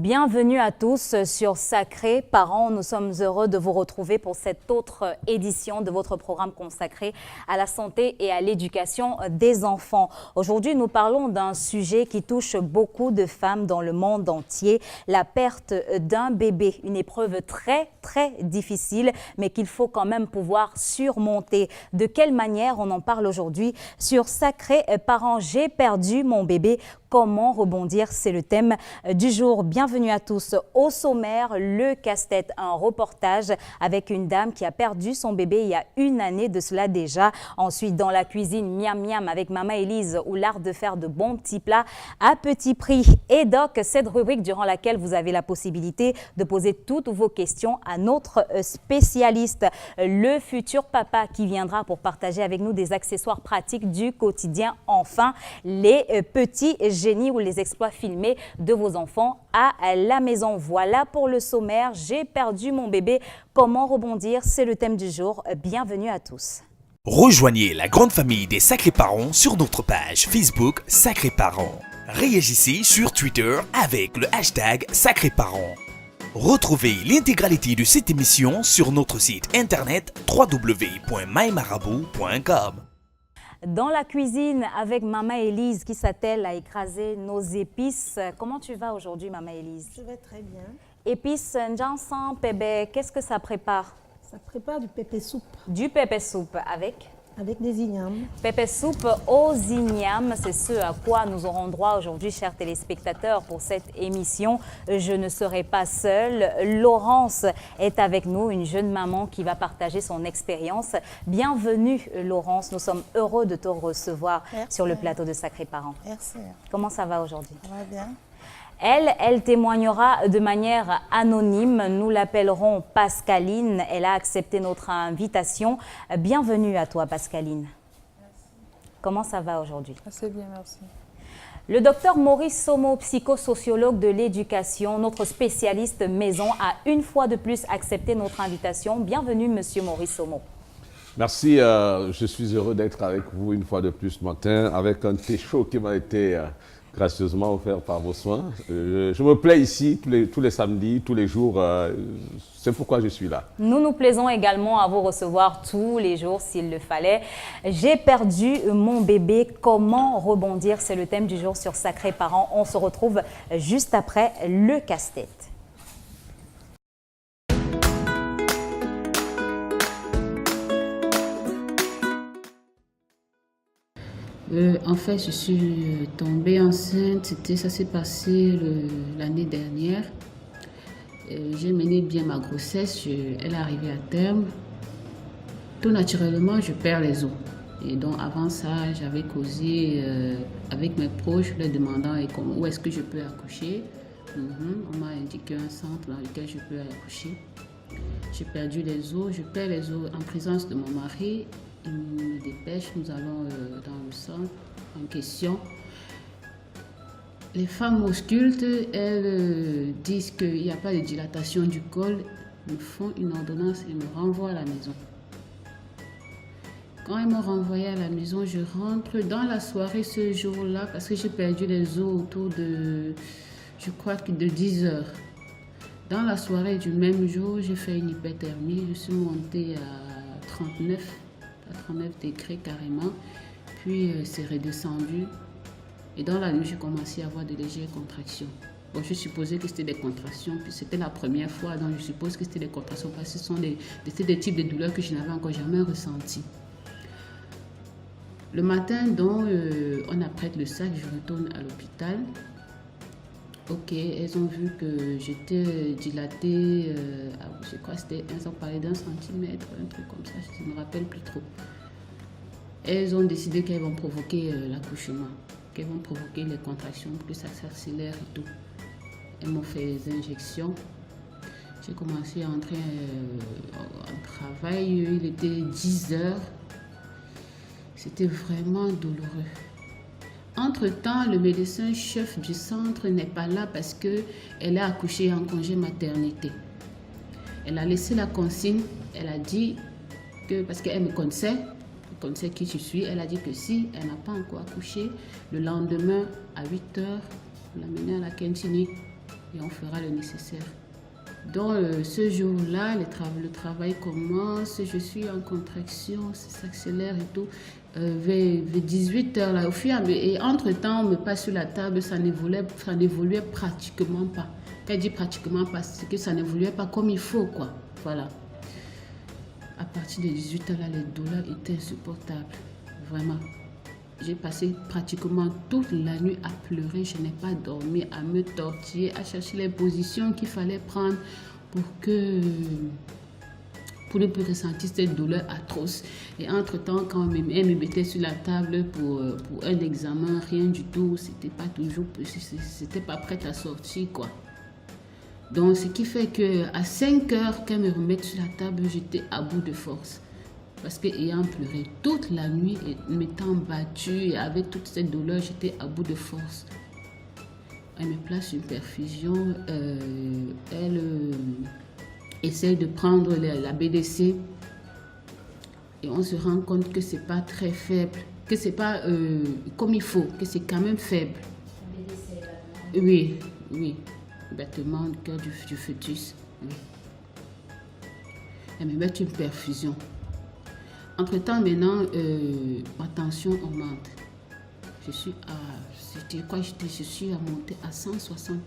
Bienvenue à tous sur Sacré Parents. Nous sommes heureux de vous retrouver pour cette autre édition de votre programme consacré à la santé et à l'éducation des enfants. Aujourd'hui, nous parlons d'un sujet qui touche beaucoup de femmes dans le monde entier, la perte d'un bébé. Une épreuve très difficile, mais qu'il faut quand même pouvoir surmonter. De quelle manière on en parle aujourd'hui sur Sacré Parents. J'ai perdu mon bébé. Comment rebondir? C'est le thème du jour. Bienvenue à tous. Au sommaire, le casse-tête, un reportage avec une dame qui a perdu son bébé il y a une année de cela déjà. Ensuite, dans la cuisine, miam miam avec Maman Élise, ou l'art de faire de bons petits plats à petit prix. Et donc, cette rubrique durant laquelle vous avez la possibilité de poser toutes vos questions à notre spécialiste, le futur papa qui viendra pour partager avec nous des accessoires pratiques du quotidien. Enfin, les petits génies ou les exploits filmés de vos enfants à la maison. Voilà pour le sommaire. J'ai perdu mon bébé. Comment rebondir? C'est le thème du jour. Bienvenue à tous. Rejoignez la grande famille des Sacrés Parents sur notre page Facebook Sacrés Parents. Réagissez sur Twitter avec le hashtag Sacrés Parents. Retrouvez l'intégralité de cette émission sur notre site internet www.mymarabout.com. Dans la cuisine avec Maman Élise qui s'attelle à écraser nos épices. Comment tu vas aujourd'hui, Maman Élise? Je vais très bien. Épices Njansan Pébé, qu'est-ce que ça prépare? Ça prépare du pépé soupe. Du pépé soupe avec? Avec des ignames. Pépé soupe aux ignames, c'est ce à quoi nous aurons droit aujourd'hui, chers téléspectateurs, pour cette émission. Je ne serai pas seule. Laurence est avec nous, une jeune maman qui va partager son expérience. Bienvenue, Laurence. Nous sommes heureux de te recevoir sur le plateau de Sacré Parents. Merci. Comment ça va aujourd'hui? Ça va bien. Elle témoignera de manière anonyme. Nous l'appellerons Pascaline. Elle a accepté notre invitation. Bienvenue à toi, Pascaline. Merci. Comment ça va aujourd'hui? Assez bien, merci. Le docteur Maurice Somo, psychosociologue de l'éducation, notre spécialiste maison, a une fois de plus accepté notre invitation. Bienvenue, monsieur Maurice Somo. Merci, je suis heureux d'être avec vous une fois de plus ce matin avec un thé chaud qui m'a été gracieusement offert par vos soins. Je me plais ici tous les samedis, tous les jours. C'est pourquoi je suis là. Nous nous plaisons également à vous recevoir tous les jours s'il le fallait. J'ai perdu mon bébé. Comment rebondir? C'est le thème du jour sur Sacré Parents. On se retrouve juste après le casse-tête. En fait, je suis tombée enceinte. Ça s'est passé l'année dernière. J'ai mené bien ma grossesse. Elle est arrivée à terme. Tout naturellement, je perds les os. Et donc, avant ça, j'avais causé avec mes proches, leur demandant où est-ce que je peux accoucher. On m'a indiqué un centre dans lequel je peux accoucher. J'ai perdu les os. Je perds les os en présence de mon mari. Il me dépêche, nous allons dans le centre en question. Les femmes auscultes, elles disent qu'il n'y a pas de dilatation du col, me font une ordonnance et me renvoient à la maison. Quand elles m'ont renvoyée à la maison, je rentre dans la soirée ce jour-là parce que j'ai perdu les os autour de, je crois que de 10 heures. Dans la soirée du même jour, j'ai fait une hyperthermie, je suis montée à 39 degrés carrément, puis c'est redescendu et dans la nuit j'ai commencé à avoir de légères contractions. Bon, je supposais que c'était des contractions, puis c'était la première fois, donc je suppose que c'était des contractions parce que ce sont des types de douleurs que je n'avais encore jamais ressenties. Le matin, donc, on apprête le sac, je retourne à l'hôpital. Ok, elles ont vu que j'étais dilatée, je crois que c'était, elles ont parlé d'1 centimètre, un truc comme ça, je ne me rappelle plus trop. Elles ont décidé qu'elles vont provoquer l'accouchement, qu'elles vont provoquer les contractions, que ça s'accélère et tout. Elles m'ont fait les injections. J'ai commencé à entrer en travail, il était 10 heures. C'était vraiment douloureux. Entre-temps, le médecin-chef du centre n'est pas là parce qu'elle a accouché en congé maternité. Elle a laissé la consigne, elle a dit que, parce qu'elle me connaissait qui je suis, elle a dit que si elle n'a pas encore accouché, le lendemain à 8 heures, on l'a menée à la Kentini et on fera le nécessaire. Donc, ce jour-là, le travail commence, je suis en contraction, ça s'accélère et tout. Vers 18h, là, au fur et à mesure, et entre-temps, on me passe sur la table, ça n'évoluait pratiquement pas. Quand je dis pratiquement pas, c'est que ça n'évoluait pas comme il faut, quoi. Voilà. À partir de 18h, là, les douleurs étaient insupportables. Vraiment. J'ai passé pratiquement toute la nuit à pleurer. Je n'ai pas dormi, à me tortiller, à chercher les positions qu'il fallait prendre pour ne plus ressentir cette douleur atroce. Et entre-temps, quand elle me mettait sur la table pour un examen, rien du tout, c'était pas prête à sortir, quoi. Donc, ce qui fait qu'à 5 heures, qu'elle me remette sur la table, j'étais à bout de force. Parce qu'ayant pleuré toute la nuit et m'étant battue et avec toute cette douleur, j'étais à bout de force. Elle me place une perfusion. Elle essaie de prendre la BDC. Et on se rend compte que c'est pas très faible. Que c'est pas comme il faut. Que c'est quand même faible. La BDC, oui, oui. Battement du cœur du fœtus. Oui. Elle me met une perfusion. Entre-temps, maintenant, ma tension augmente. Je suis à monter à 160,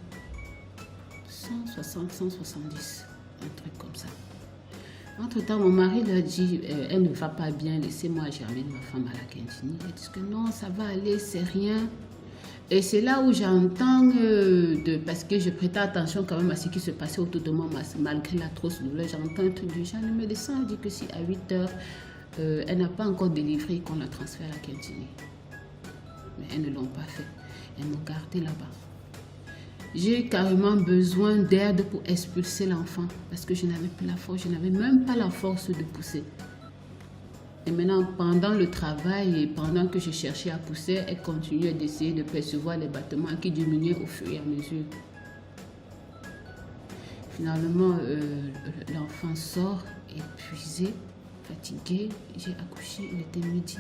170, un truc comme ça. Entre-temps, mon mari lui a dit, elle ne va pas bien, laissez-moi, j'amène ma femme à la cantine. Elle dit que non, ça va aller, c'est rien. Et c'est là où j'entends, parce que je prêtais attention quand même à ce qui se passait autour de moi, malgré l'atroce douleur, j'entends un truc du genre, le médecin dit que si à 8 heures, elle n'a pas encore délivré, qu'on la transfère à la cantine. Mais elles ne l'ont pas fait. Elles m'ont gardé là-bas. J'ai carrément besoin d'aide pour expulser l'enfant parce que je n'avais plus la force, je n'avais même pas la force de pousser. Et maintenant, pendant le travail et pendant que je cherchais à pousser, elle continuait d'essayer de percevoir les battements qui diminuaient au fur et à mesure. Finalement, l'enfant sort épuisé, fatigué. J'ai accouché, il était 12h30.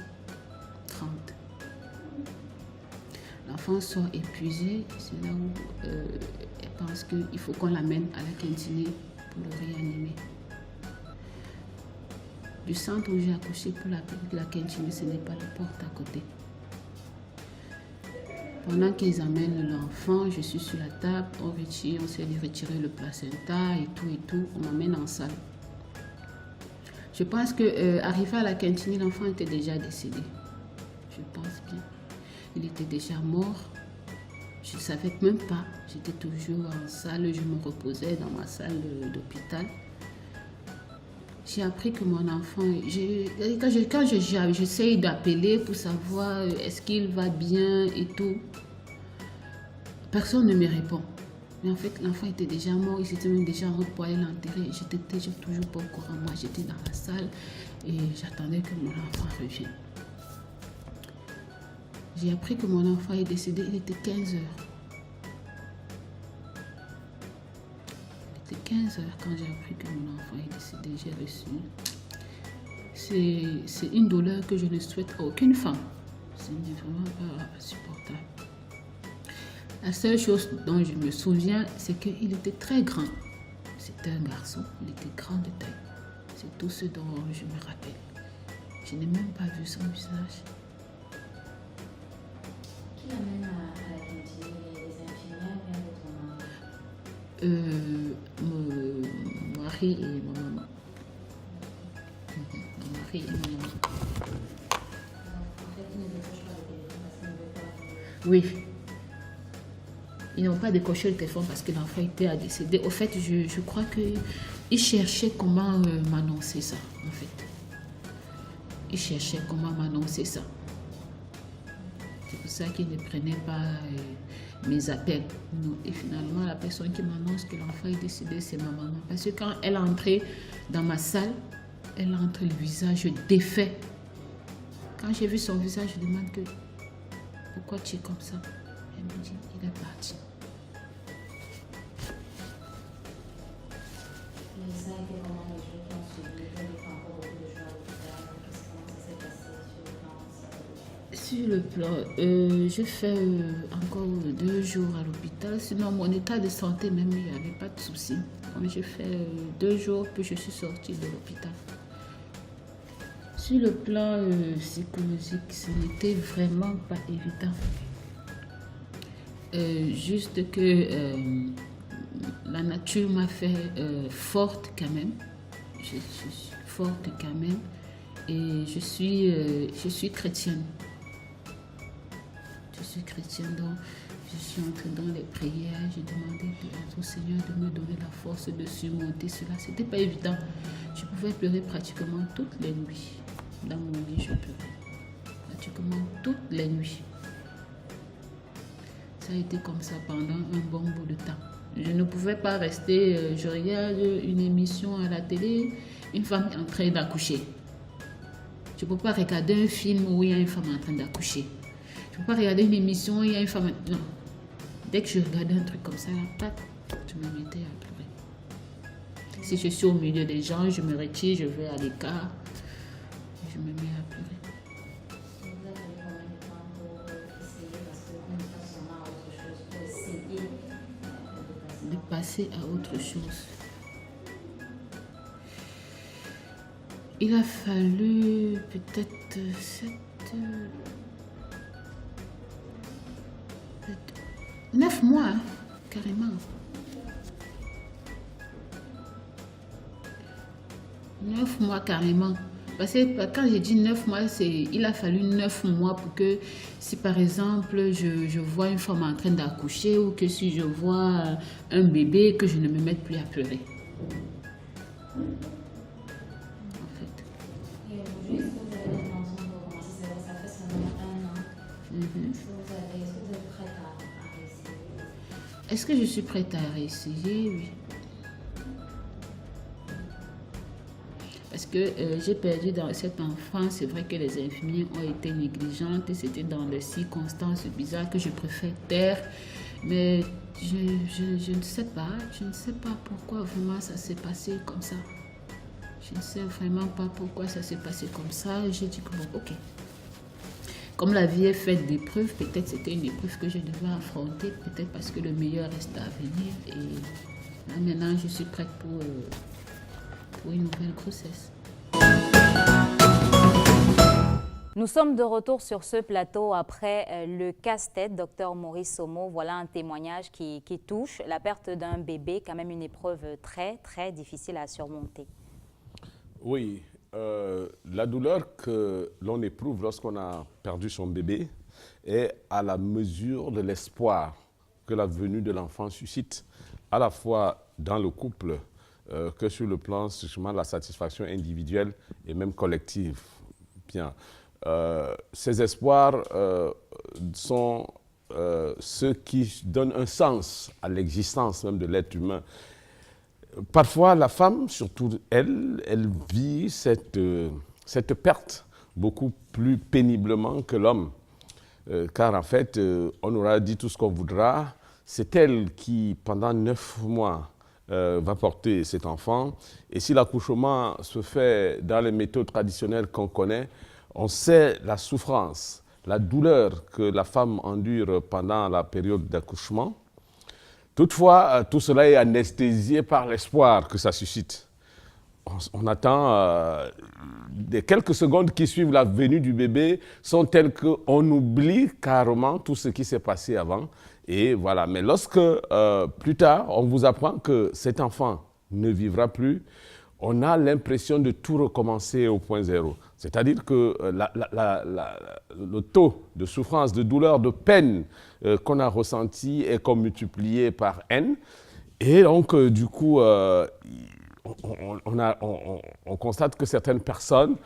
L'enfant sort épuisé, c'est là où elle pense qu'il faut qu'on l'amène à la cantine pour le réanimer. Du centre où j'ai accouché pour la cantine, ce n'est pas la porte à côté. Pendant qu'ils amènent l'enfant, je suis sur la table, on s'est retiré le placenta et tout, on m'amène en salle. Je pense qu'arrivé à la cantine, l'enfant était déjà décédé. Je pense bien. Il était déjà mort. Je ne savais même pas. J'étais toujours en salle, je me reposais dans ma salle d'hôpital. J'ai appris que mon enfant, quand j'essaye d'appeler pour savoir est-ce qu'il va bien et tout, personne ne me répond. Mais en fait, l'enfant était déjà mort, il s'était même déjà en route pour aller l'enterrer. J'étais toujours pas au courant. Moi, j'étais dans la salle et j'attendais que mon enfant revienne. J'ai appris que mon enfant est décédé, il était 15 heures. Il était 15 heures quand j'ai appris que mon enfant est décédé, j'ai reçu. C'est une douleur que je ne souhaite à aucune femme. Ce n'est vraiment pas supportable. La seule chose dont je me souviens, c'est qu'il était très grand. C'était un garçon, il était grand de taille. C'est tout ce dont je me rappelle. Je n'ai même pas vu son visage. Qui l'amène à la cantine? Les infirmières et votre mari? Mon mari et ma maman. Mon mari et ma maman. En fait, ils ne décrochent pas le téléphone parce qu'ils ne veulent pas. Oui. Ils n'ont pas décoché le téléphone parce que l'enfant était décédé. Au fait, je crois qu'ils cherchaient comment m'annoncer ça, en fait. Ils cherchaient comment m'annoncer ça. C'est pour ça qu'ils ne prenaient pas mes appels. Non. Et finalement, la personne qui m'annonce que l'enfant est décédé, c'est ma maman. Parce que quand elle est entrée dans ma salle, elle entre le visage défait. Quand j'ai vu son visage, je demande que pourquoi tu es comme ça? Elle me dit, il est parti. Mais ça a été comment les jours qui ont suivi? Il y a encore beaucoup de jours à l'hôpital. Comment ça s'est passé sur le plan Sur le plan, j'ai fait encore 2 jours à l'hôpital. Sinon, mon état de santé, même, il n'y avait pas de souci. Donc, j'ai fait 2 jours, puis je suis sortie de l'hôpital. Sur le plan psychologique, ce n'était vraiment pas évident. Juste que la nature m'a fait forte quand même. Je suis forte quand même. Et je suis chrétienne. Je suis chrétienne, donc je suis entrée dans les prières. J'ai demandé au Seigneur de me donner la force de surmonter cela. C'était pas évident. Je pouvais pleurer pratiquement toutes les nuits. Dans mon lit, je pleurais. Pratiquement toutes les nuits. Ça a été comme ça pendant un bon bout de temps. Je ne pouvais pas rester, je regarde une émission à la télé, une femme est en train d'accoucher. Je ne peux pas regarder un film où il y a une femme en train d'accoucher. Je ne peux pas regarder une émission où il y a une femme... Non. Dès que je regardais un truc comme ça, je me mettais à pleurer. Si je suis au milieu des gens, je me retire, je vais à l'écart. Je me mets à pleurer. De passer à autre chose. Il a fallu peut-être 9 mois, hein, carrément. 9 mois carrément. Parce que quand j'ai dit 9 mois, il a fallu 9 mois pour que si par exemple je vois une femme en train d'accoucher ou que si je vois un bébé, que je ne me mette plus à pleurer. En fait. Et aujourd'hui, est-ce que vous avez l'intention de recommencer? Ça fait seulement 1 an. Est-ce que vous êtes prête à réessayer? Est-ce que je suis prête à réessayer? Oui. Parce que j'ai perdu dans cet enfant, c'est vrai que les infirmiers ont été négligentes et c'était dans des circonstances bizarres que je préfère taire. Mais je ne sais pas, pourquoi vraiment ça s'est passé comme ça. Je ne sais vraiment pas pourquoi ça s'est passé comme ça. J'ai dit que bon, ok. Comme la vie est faite d'épreuves, peut-être c'était une épreuve que je devais affronter, peut-être parce que le meilleur reste à venir. Et là maintenant, je suis prête pour une nouvelle grossesse. Nous sommes de retour sur ce plateau après le casse-tête, docteur Maurice Somo. Voilà un témoignage qui touche la perte d'un bébé, quand même une épreuve très, très difficile à surmonter. Oui, la douleur que l'on éprouve lorsqu'on a perdu son bébé est à la mesure de l'espoir que la venue de l'enfant suscite, à la fois dans le couple que sur le plan justement de la satisfaction individuelle et même collective. Bien. Ces espoirs sont ceux qui donnent un sens à l'existence même de l'être humain. Parfois, la femme, surtout elle vit cette perte beaucoup plus péniblement que l'homme. Car en fait, on aura dit tout ce qu'on voudra, c'est elle qui, pendant 9 mois, va porter cet enfant. Et si l'accouchement se fait dans les méthodes traditionnelles qu'on connaît, on sait la souffrance, la douleur que la femme endure pendant la période d'accouchement. Toutefois, tout cela est anesthésié par l'espoir que ça suscite. On attend, les quelques secondes qui suivent la venue du bébé sont telles qu'on oublie carrément tout ce qui s'est passé avant. Et voilà. Mais lorsque, plus tard, on vous apprend que cet enfant ne vivra plus, on a l'impression de tout recommencer au point zéro. C'est-à-dire que le taux de souffrance, de douleur, de peine qu'on a ressenti est comme multiplié par N. Et donc, du coup, on constate que certaines personnes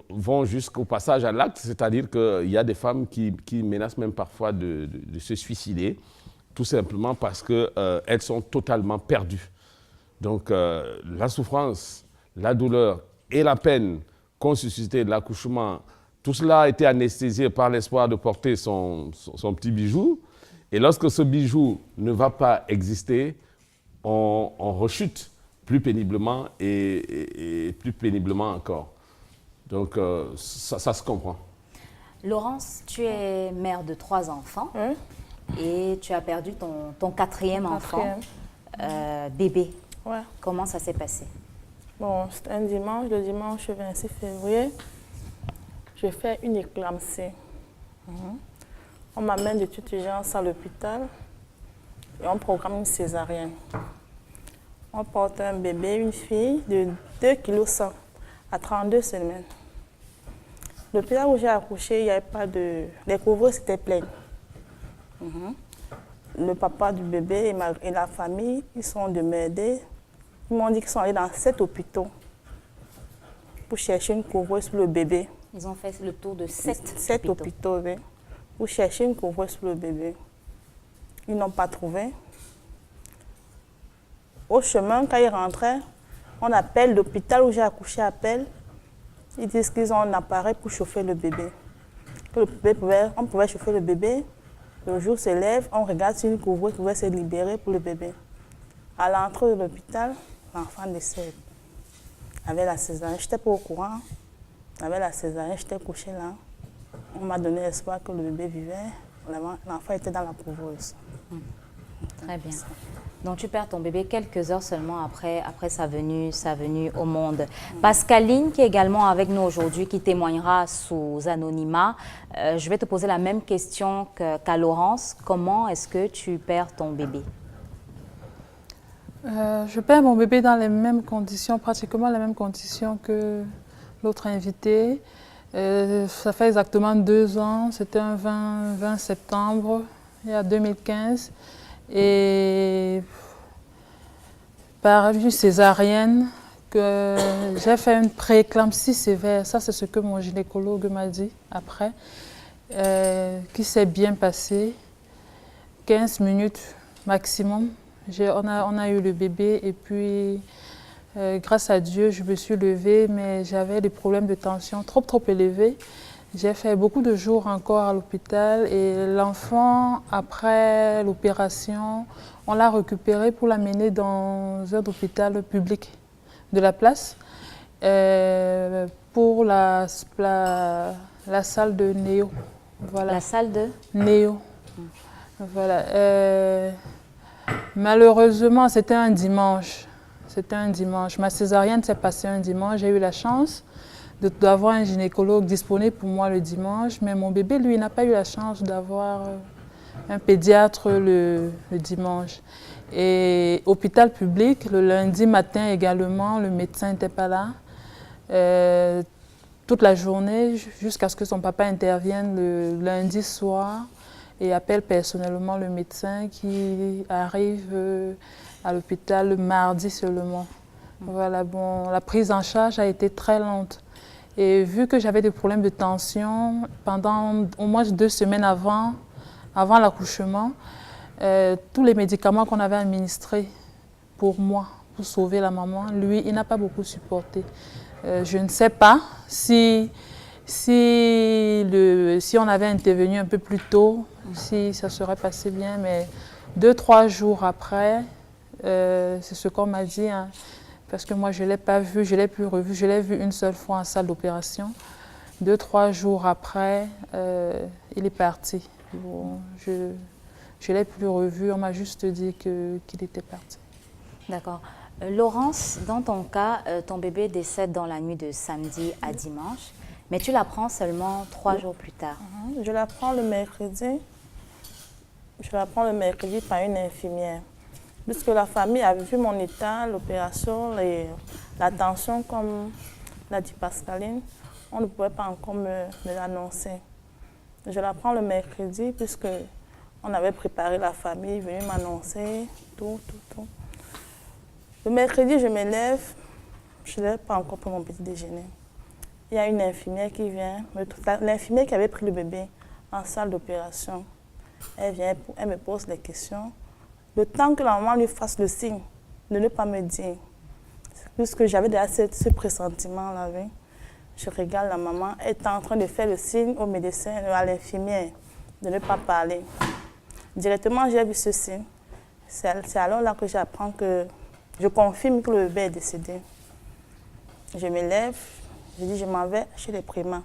vont jusqu'au passage à l'acte, c'est-à-dire qu'il y a des femmes qui menacent même parfois de se suicider, tout simplement parce qu'elles sont totalement perdues. Donc, la souffrance, la douleur et la peine qu'ont suscité l'accouchement, tout cela a été anesthésié par l'espoir de porter son petit bijou. Et lorsque ce bijou ne va pas exister, on rechute plus péniblement et plus péniblement encore. Donc, ça se comprend. Laurence, tu es mère de 3 enfants et tu as perdu ton quatrième enfant, bébé. Ouais. Comment ça s'est passé? Bon, c'était un dimanche, le dimanche 26 février, je fais une éclampsie. On m'amène de toute urgence à l'hôpital et on programme une césarienne. On porte un bébé, une fille de 2,1 kg à 32 semaines. L'hôpital où j'ai accouché, il n'y avait pas de... Les couvreuses étaient pleines. Le papa du bébé et la famille, ils sont de m'aider. Ils m'ont dit qu'ils sont allés dans 7 hôpitaux pour chercher une couvreuse pour le bébé. Ils ont fait le tour de 7 hôpitaux, oui, pour chercher une couvreuse pour le bébé. Ils n'ont pas trouvé. Au chemin, quand ils rentraient, on appelle l'hôpital où j'ai accouché, appelle. Ils disent qu'ils ont un appareil pour chauffer le bébé. Que le bébé on pouvait chauffer le bébé. Le jour se lève, on regarde si une couvreuse pouvait se libérer pour le bébé. À l'entrée de l'hôpital, l'enfant décède. Avec la césarienne, je n'étais pas au courant. Avec la césarienne, j'étais couchée là. On m'a donné l'espoir que le bébé vivait. L'enfant était dans la couveuse. Très bien. Donc, tu perds ton bébé quelques heures seulement après sa venue au monde. Pascaline, qui est également avec nous aujourd'hui, qui témoignera sous anonymat. Je vais te poser la même question qu'à Laurence. Comment est-ce que tu perds ton bébé? Je perds mon bébé dans les mêmes conditions, pratiquement les mêmes conditions que l'autre invité. Ça fait exactement 2 ans, c'était un 20 septembre, il y a 2015. Et par une césarienne, que j'ai fait une prééclampsie sévère. Ça, c'est ce que mon gynécologue m'a dit après, qui s'est bien passé. 15 minutes maximum. On a eu le bébé et puis, grâce à Dieu, je me suis levée, mais j'avais des problèmes de tension trop élevés. J'ai fait beaucoup de jours encore à l'hôpital et l'enfant, après l'opération, on l'a récupéré pour l'amener dans un hôpital public de la place pour la salle de néo. Voilà. La salle de néo. Voilà. Malheureusement, c'était un dimanche. Ma césarienne s'est passée un dimanche. J'ai eu la chance d'avoir un gynécologue disponible pour moi le dimanche, mais mon bébé, lui, n'a pas eu la chance d'avoir un pédiatre le dimanche. Et hôpital public, le lundi matin également, le médecin n'était pas là. Toute la journée, jusqu'à ce que son papa intervienne le lundi soir et appelle personnellement le médecin qui arrive à l'hôpital le mardi seulement. Voilà, bon, la prise en charge a été très lente. Et vu que j'avais des problèmes de tension, pendant au moins 2 semaines avant l'accouchement, tous les médicaments qu'on avait administrés pour moi, pour sauver la maman, lui, il n'a pas beaucoup supporté. Je ne sais pas si on avait intervenu un peu plus tôt, si ça serait passé bien, mais 2-3 jours après, c'est ce qu'on m'a dit, hein, parce que moi je ne l'ai pas vu, je ne l'ai plus revu, je l'ai vu une seule fois en salle d'opération. 2-3 jours après, il est parti. Bon, je ne l'ai plus revu, on m'a juste dit qu'il était parti. D'accord. Laurence, dans ton cas, ton bébé décède dans la nuit de samedi à dimanche, mais tu l'apprends seulement 3 jours plus tard. Je l'apprends le mercredi. Je l'apprends le mercredi par une infirmière. Puisque la famille a vu mon état, l'opération, la tension, comme l'a dit Pascaline, on ne pouvait pas encore me l'annoncer. Je l'apprends le mercredi puisque on avait préparé la famille, venu m'annoncer, tout. Le mercredi, je me lève, je n'ai pas encore pris mon petit déjeuner. Il y a une infirmière qui vient, l'infirmière qui avait pris le bébé en salle d'opération. Elle vient, elle me pose des questions. Le temps que la maman lui fasse le signe de ne pas me dire, puisque j'avais déjà ce pressentiment-là, je regarde la maman, elle est en train de faire le signe au médecin, à l'infirmière, de ne pas parler. Directement, j'ai vu ce signe. C'est alors là que j'apprends que je confirme que le bébé est décédé. Je me lève, je dis je m'en vais chez les primas.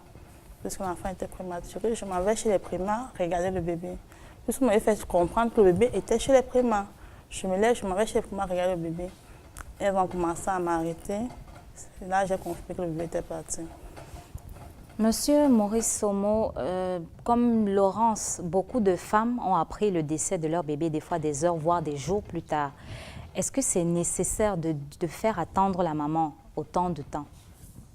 puisque l'enfant était prématuré. Je m'en vais chez les primaires regarder le bébé. Puisqu'on m'avait fait comprendre que le bébé était chez les primaires. Je me lève, je m'en vais chez les primaires regarder le bébé. Elles vont commencer à m'arrêter. C'est là que j'ai compris que le bébé était parti. Monsieur Maurice Somo, comme Laurence, beaucoup de femmes ont appris le décès de leur bébé des fois des heures, voire des jours plus tard. Est-ce que c'est nécessaire de faire attendre la maman autant de temps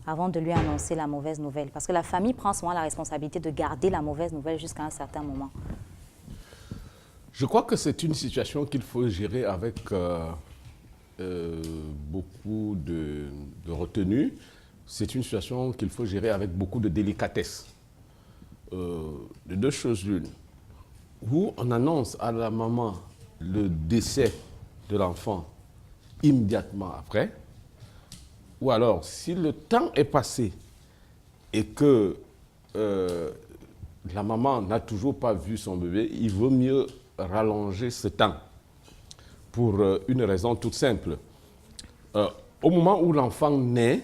avant de lui annoncer la mauvaise nouvelle? Parce que la famille prend souvent la responsabilité de garder la mauvaise nouvelle jusqu'à un certain moment. Je crois que c'est une situation qu'il faut gérer avec beaucoup de retenue. C'est une situation qu'il faut gérer avec beaucoup de délicatesse. De deux choses l'une. Où on annonce à la maman le décès de l'enfant immédiatement après, ou alors si le temps est passé et que la maman n'a toujours pas vu son bébé, il vaut mieux rallonger ce temps pour une raison toute simple. Au moment où l'enfant naît,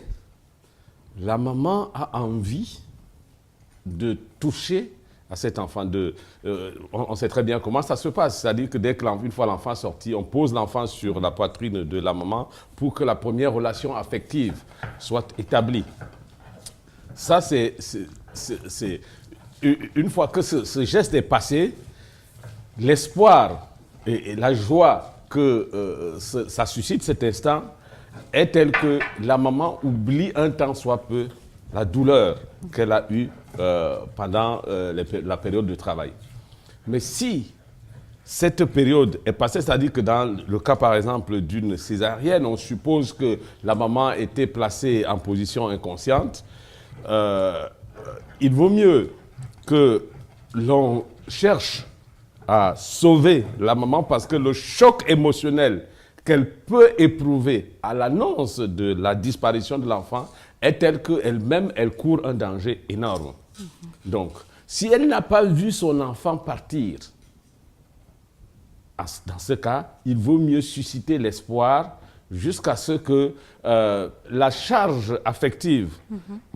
la maman a envie de toucher à cet enfant. On sait très bien comment ça se passe. C'est-à-dire que une fois l'enfant sorti, on pose l'enfant sur la poitrine de la maman pour que la première relation affective soit établie. Ça, c'est une fois que ce geste est passé, l'espoir et la joie que ça suscite cet instant est telle que la maman oublie un temps soit peu la douleur qu'elle a eue pendant la période de travail. Mais si cette période est passée, c'est-à-dire que dans le cas par exemple d'une césarienne, on suppose que la maman était placée en position inconsciente, il vaut mieux que l'on cherche à sauver la maman parce que le choc émotionnel qu'elle peut éprouver à l'annonce de la disparition de l'enfant est telle qu'elle-même, elle court un danger énorme. Donc, si elle n'a pas vu son enfant partir, dans ce cas, il vaut mieux susciter l'espoir jusqu'à ce que la charge affective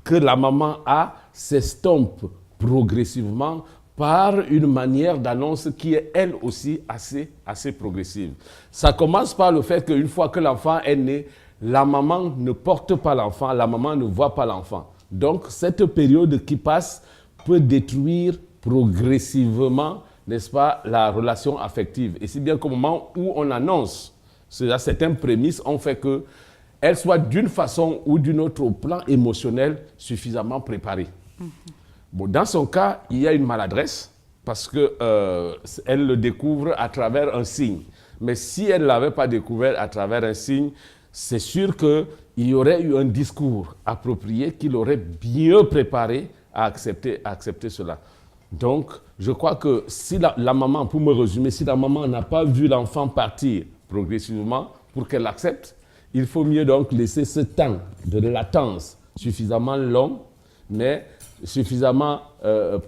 que la maman a s'estompe progressivement par une manière d'annonce qui est elle aussi assez progressive. Ça commence par le fait qu'une fois que l'enfant est né, la maman ne porte pas l'enfant, la maman ne voit pas l'enfant. Donc cette période qui passe peut détruire progressivement, n'est-ce pas, la relation affective. Et si bien qu'au moment où on annonce certaines prémices, on fait qu'elle soit d'une façon ou d'une autre au plan émotionnel suffisamment préparée. Bon, dans son cas, il y a une maladresse parce qu'elle le découvre à travers un signe. Mais si elle ne l'avait pas découvert à travers un signe, c'est sûr qu'il y aurait eu un discours approprié qui l'aurait bien préparé à accepter cela. Donc, je crois que si la maman, pour me résumer, si la maman n'a pas vu l'enfant partir progressivement pour qu'elle l'accepte, il faut mieux donc laisser ce temps de latence suffisamment long, mais suffisamment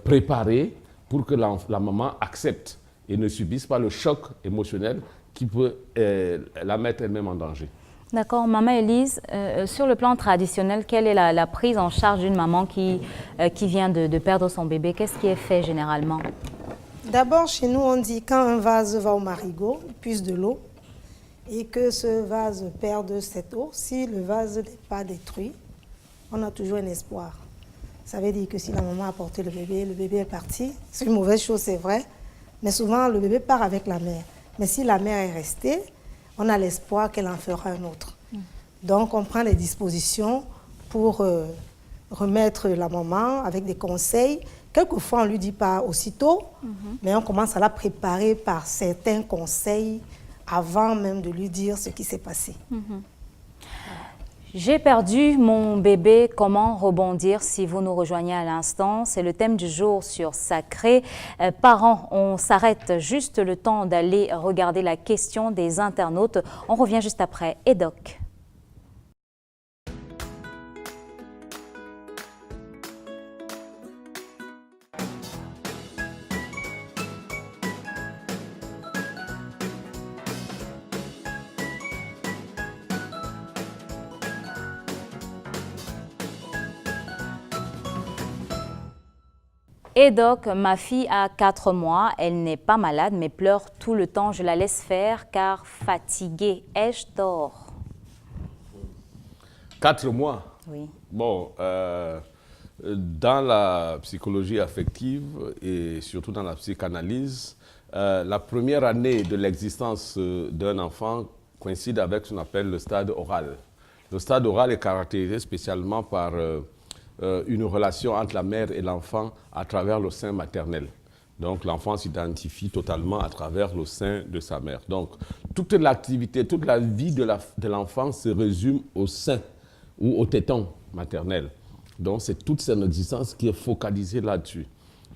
préparé pour que la maman accepte et ne subisse pas le choc émotionnel qui peut la mettre elle-même en danger. D'accord. Maman Élise, sur le plan traditionnel, quelle est la prise en charge d'une maman qui vient de perdre son bébé? Qu'est-ce qui est fait généralement? D'abord, chez nous, on dit quand un vase va au marigot, il puise de l'eau, et que ce vase perde cette eau, si le vase n'est pas détruit, on a toujours un espoir. Ça veut dire que si la maman a porté le bébé est parti. C'est une mauvaise chose, c'est vrai, mais souvent le bébé part avec la mère. Mais si la mère est restée, on a l'espoir qu'elle en fera un autre. Donc, on prend les dispositions pour remettre la maman avec des conseils. Quelquefois, on ne lui dit pas aussitôt, mais on commence à la préparer par certains conseils avant même de lui dire ce qui s'est passé. J'ai perdu mon bébé, comment rebondir si vous nous rejoignez à l'instant? C'est le thème du jour sur Sacré. Parents, on s'arrête juste le temps d'aller regarder la question des internautes. On revient juste après. Edoc. Et donc, ma fille a 4 mois, elle n'est pas malade, mais pleure tout le temps. Je la laisse faire car fatiguée. Ai-je tort? 4 mois. Oui. Bon, dans la psychologie affective et surtout dans la psychanalyse, la première année de l'existence d'un enfant coïncide avec ce qu'on appelle le stade oral. Le stade oral est caractérisé spécialement par une relation entre la mère et l'enfant à travers le sein maternel. Donc l'enfant s'identifie totalement à travers le sein de sa mère. Donc toute l'activité, toute la vie de l'enfant se résume au sein ou au téton maternel. Donc c'est toute son existence qui est focalisée là-dessus.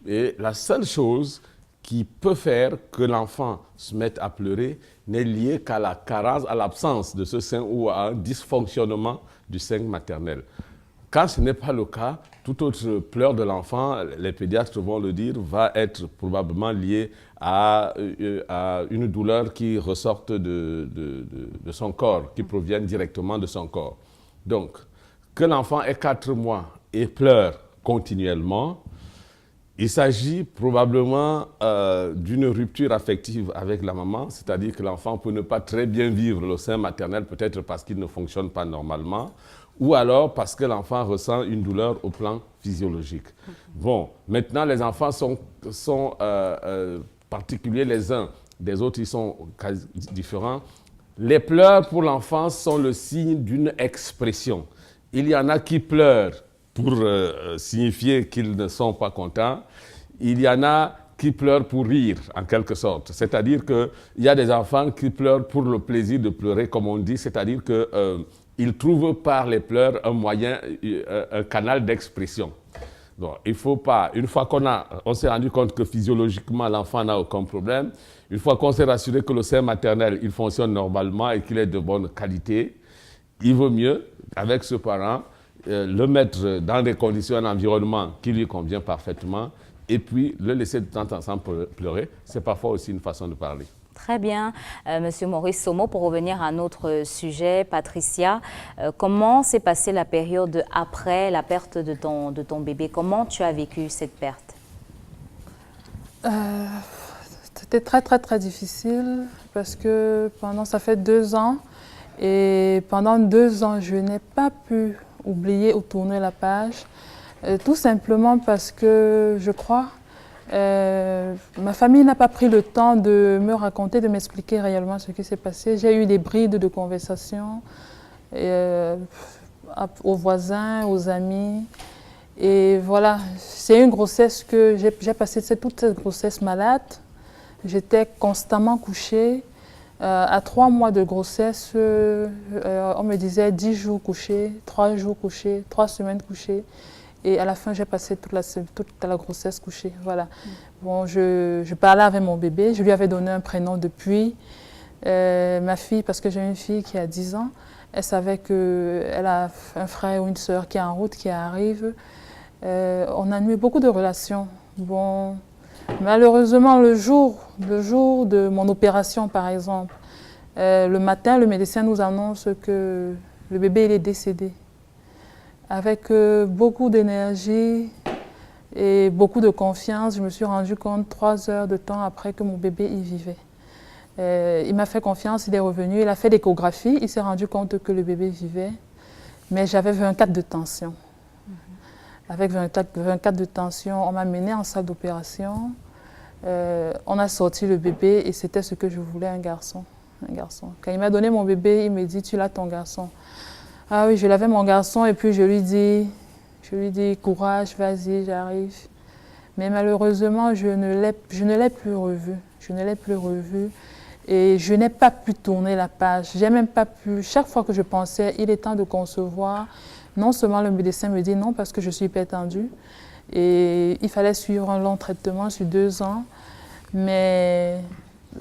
Et la seule chose qui peut faire que l'enfant se mette à pleurer n'est liée qu'à la carence, à l'absence de ce sein ou à un dysfonctionnement du sein maternel. Quand ce n'est pas le cas, toute autre pleur de l'enfant, les pédiatres vont le dire, va être probablement liée à une douleur qui ressorte de son corps, qui provient directement de son corps. Donc, que l'enfant ait 4 mois et pleure continuellement, il s'agit probablement d'une rupture affective avec la maman, c'est-à-dire que l'enfant peut ne pas très bien vivre le sein maternel, peut-être parce qu'il ne fonctionne pas normalement, ou alors parce que l'enfant ressent une douleur au plan physiologique. Bon, maintenant les enfants sont particuliers les uns des autres, ils sont différents. Les pleurs pour l'enfant sont le signe d'une expression. Il y en a qui pleurent pour signifier qu'ils ne sont pas contents. Il y en a qui pleurent pour rire, en quelque sorte. C'est-à-dire qu'il y a des enfants qui pleurent pour le plaisir de pleurer, comme on dit, c'est-à-dire qu'ils trouvent par les pleurs un moyen, un canal d'expression. Donc, il ne faut pas, une fois qu'on s'est rendu compte que physiologiquement l'enfant n'a aucun problème, une fois qu'on s'est rassuré que le sein maternel il fonctionne normalement et qu'il est de bonne qualité, il vaut mieux, avec ce parent, le mettre dans des conditions, un environnement qui lui convient parfaitement et puis le laisser de temps en temps pleurer. C'est parfois aussi une façon de parler. Très bien. Monsieur Maurice Somo, pour revenir à notre sujet, Patricia, comment s'est passée la période après la perte de ton bébé? Comment tu as vécu cette perte? C'était très difficile parce que ça fait 2 ans et pendant 2 ans, je n'ai pas pu oublier ou tourner la page, tout simplement parce que je crois ma famille n'a pas pris le temps de me raconter, de m'expliquer réellement ce qui s'est passé. J'ai eu des brides de conversation aux voisins, aux amis. Et voilà, c'est une grossesse que j'ai passé toute cette grossesse malade. J'étais constamment couchée. À 3 mois de grossesse, on me disait 10 jours couchés, 3 jours couchés, 3 semaines couchées. Et à la fin, j'ai passé toute la grossesse couchée. Voilà. Bon, je parlais avec mon bébé. Je lui avais donné un prénom depuis. Ma fille, parce que j'ai une fille qui a 10 ans, elle savait qu'elle a un frère ou une sœur qui est en route, qui arrive. On a noué beaucoup de relations. Bon, malheureusement, le jour de mon opération, par exemple, le matin, le médecin nous annonce que le bébé il est décédé. Avec beaucoup d'énergie et beaucoup de confiance, je me suis rendu compte 3 heures de temps après que mon bébé y vivait. Il m'a fait confiance, il est revenu, il a fait l'échographie, il s'est rendu compte que le bébé vivait, mais j'avais 24 de tension. Avec 24 de tension, on m'a mené en salle d'opération, on a sorti le bébé et c'était ce que je voulais, un garçon. Quand il m'a donné mon bébé, il me dit « tu l'as ton garçon ». Ah oui, je l'avais mon garçon et puis je lui dis courage, vas-y, j'arrive. Mais malheureusement, je ne l'ai plus revu. Et je n'ai pas pu tourner la page. J'ai même pas pu. Chaque fois que je pensais, il est temps de concevoir, non seulement le médecin me dit non parce que je suis hypertendue et il fallait suivre un long traitement sur 2 ans, mais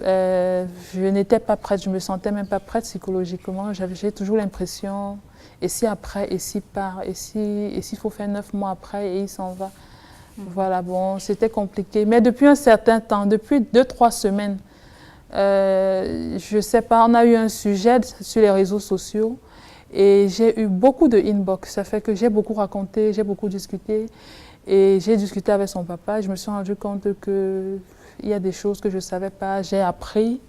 je n'étais pas prête, je me sentais même pas prête psychologiquement. J'ai toujours l'impression, et si après, et s'il part, et s'il faut faire 9 mois après et il s'en va. Voilà, bon, c'était compliqué. Mais depuis un certain temps, depuis 2-3 semaines, je ne sais pas, on a eu un sujet sur les réseaux sociaux Et j'ai eu beaucoup de inbox. Ça fait que j'ai beaucoup raconté, j'ai beaucoup discuté. Et j'ai discuté avec son papa. Je me suis rendu compte qu'il y a des choses que je ne savais pas. J'ai appris.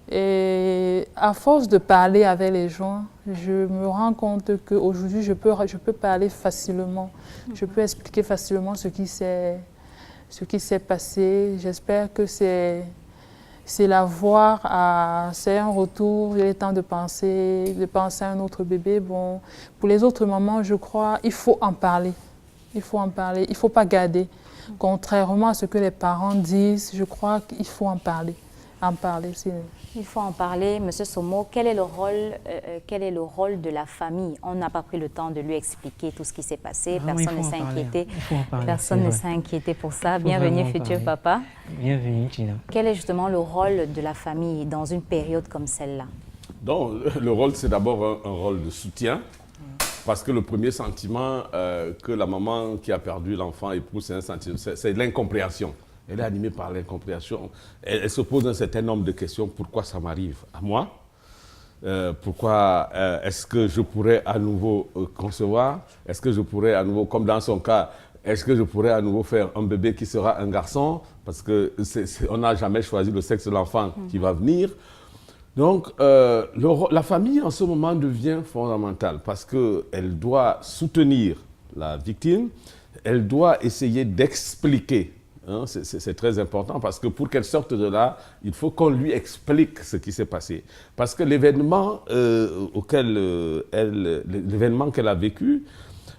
Et à force de parler avec les gens, je me rends compte qu'aujourd'hui, je peux parler facilement. Je peux expliquer facilement ce qui s'est passé. J'espère que c'est la voie, c'est un retour, il est temps de penser à un autre bébé. Bon, pour les autres mamans, je crois il faut en parler. Il faut en parler, il ne faut pas garder. Contrairement à ce que les parents disent, je crois qu'il faut en parler. Il faut en parler. Monsieur Somo, quel est le rôle de la famille? On n'a pas pris le temps de lui expliquer tout ce qui s'est passé. Personne ne s'est inquiété. Personne ne s'est inquiété pour ça. Bienvenue, futur papa. Bienvenue, Tina. Quel est justement le rôle de la famille dans une période comme celle-là? Donc, le rôle, c'est d'abord un rôle de soutien. Parce que le premier sentiment que la maman qui a perdu l'enfant éprouve, c'est l'incompréhension. Elle est animée par l'incompréhension. Elle se pose un certain nombre de questions. Pourquoi ça m'arrive à moi? Pourquoi est-ce que je pourrais à nouveau concevoir? Est-ce que je pourrais à nouveau, comme dans son cas, est-ce que je pourrais à nouveau faire un bébé qui sera un garçon? Parce qu'on n'a jamais choisi le sexe de l'enfant qui va venir. Donc, la famille en ce moment devient fondamentale parce qu'elle doit soutenir la victime, elle doit essayer d'expliquer. Hein, c'est très important parce que pour qu'elle sorte de là, il faut qu'on lui explique ce qui s'est passé. Parce que l'événement l'événement qu'elle a vécu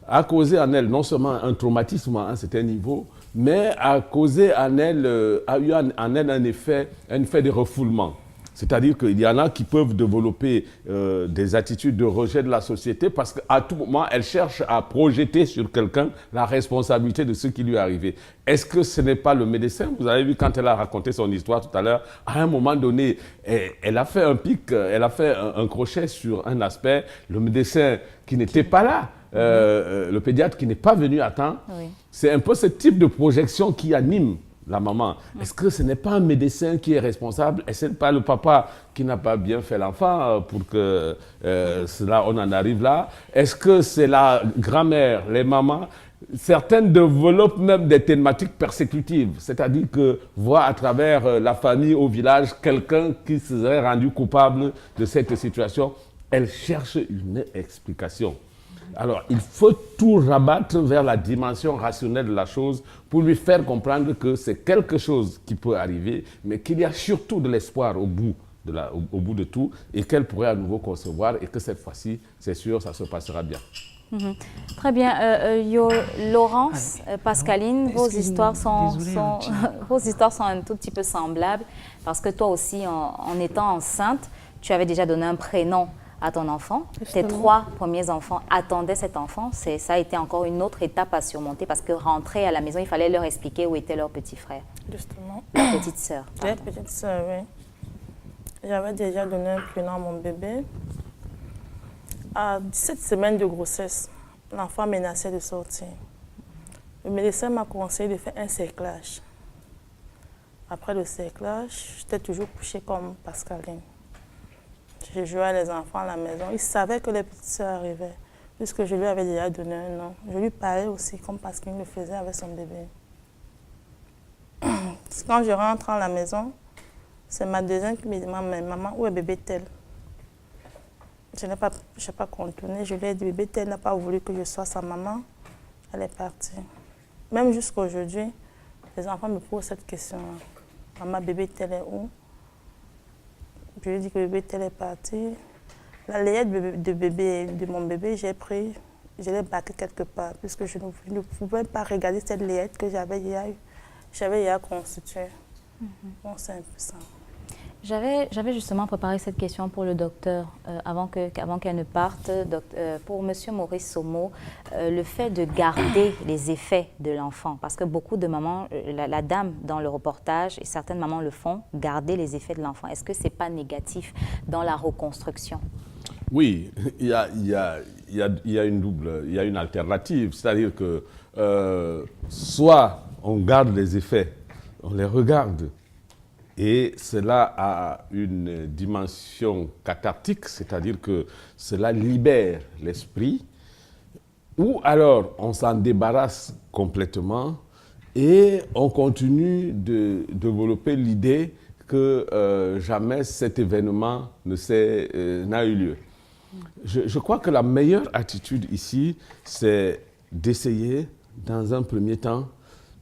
a causé en elle non seulement un traumatisme à un certain niveau, mais a causé en elle, a eu en elle un effet de refoulement. C'est-à-dire qu'il y en a qui peuvent développer des attitudes de rejet de la société parce qu'à tout moment, elle cherche à projeter sur quelqu'un la responsabilité de ce qui lui est arrivé. Est-ce que ce n'est pas le médecin? Vous avez vu quand elle a raconté son histoire tout à l'heure, à un moment donné, elle a fait un pic, elle a fait un crochet sur un aspect. Le médecin qui n'était pas là, le pédiatre qui n'est pas venu à temps, oui. C'est un peu ce type de projection qui anime la maman. Est-ce que ce n'est pas un médecin qui est responsable? Est-ce que ce n'est pas le papa qui n'a pas bien fait l'enfant pour que on en arrive là? Est-ce que c'est la grand-mère, les mamans? Certaines développent même des thématiques persécutives, c'est-à-dire que voient à travers la famille au village quelqu'un qui se serait rendu coupable de cette situation. Elles cherchent une explication. Alors, il faut tout rabattre vers la dimension rationnelle de la chose pour lui faire comprendre que c'est quelque chose qui peut arriver, mais qu'il y a surtout de l'espoir au bout de tout et qu'elle pourrait à nouveau concevoir et que cette fois-ci, c'est sûr, ça se passera bien. Très bien. Laurence, Pascaline, vos histoires sont un tout petit peu semblables parce que toi aussi, en étant enceinte, tu avais déjà donné un prénom à ton enfant. Tes 3 premiers enfants attendaient cet enfant. Ça a été encore une autre étape à surmonter parce que rentrer à la maison, il fallait leur expliquer où était leur petit frère. Justement. Leur petite sœur. La petite sœur, oui. J'avais déjà donné un prénom à mon bébé. À 17 semaines de grossesse, l'enfant menaçait de sortir. Le médecin m'a conseillé de faire un cerclage. Après le cerclage, j'étais toujours couchée comme Pascaline. Je jouais à les enfants à la maison. Il savait que les petites sœurs arrivaient, puisque je lui avais déjà donné un nom. Je lui parlais aussi, comme Pascaline le faisait avec son bébé. Quand je rentre à la maison, c'est ma deuxième qui me demande, mais maman, où est bébé tel? Je n'ai pas contourné. Je lui ai dit, bébé tel n'a pas voulu que je sois sa maman. Elle est partie. Même jusqu'à aujourd'hui, les enfants me posent cette question-là. Maman, bébé tel est où? Je lui ai dit que bébé tel est parti. La layette de mon bébé, je l'ai bâclée quelque part, puisque je ne pouvais pas regarder cette layette que j'avais hier constituée. Bon, c'est un peu ça. J'avais justement préparé cette question pour le docteur avant qu'elle ne parte. Pour M. Maurice Somo, le fait de garder les effets de l'enfant, parce que beaucoup de mamans, la dame dans le reportage et certaines mamans le font, garder les effets de l'enfant. Est-ce que ce n'est pas négatif dans la reconstruction? Oui, il y a une alternative, c'est-à-dire que soit on garde les effets, on les regarde, Et cela a une dimension cathartique, c'est-à-dire que cela libère l'esprit, ou alors on s'en débarrasse complètement et on continue de développer l'idée que jamais cet événement n'a eu lieu. Je crois que la meilleure attitude ici, c'est d'essayer, dans un premier temps,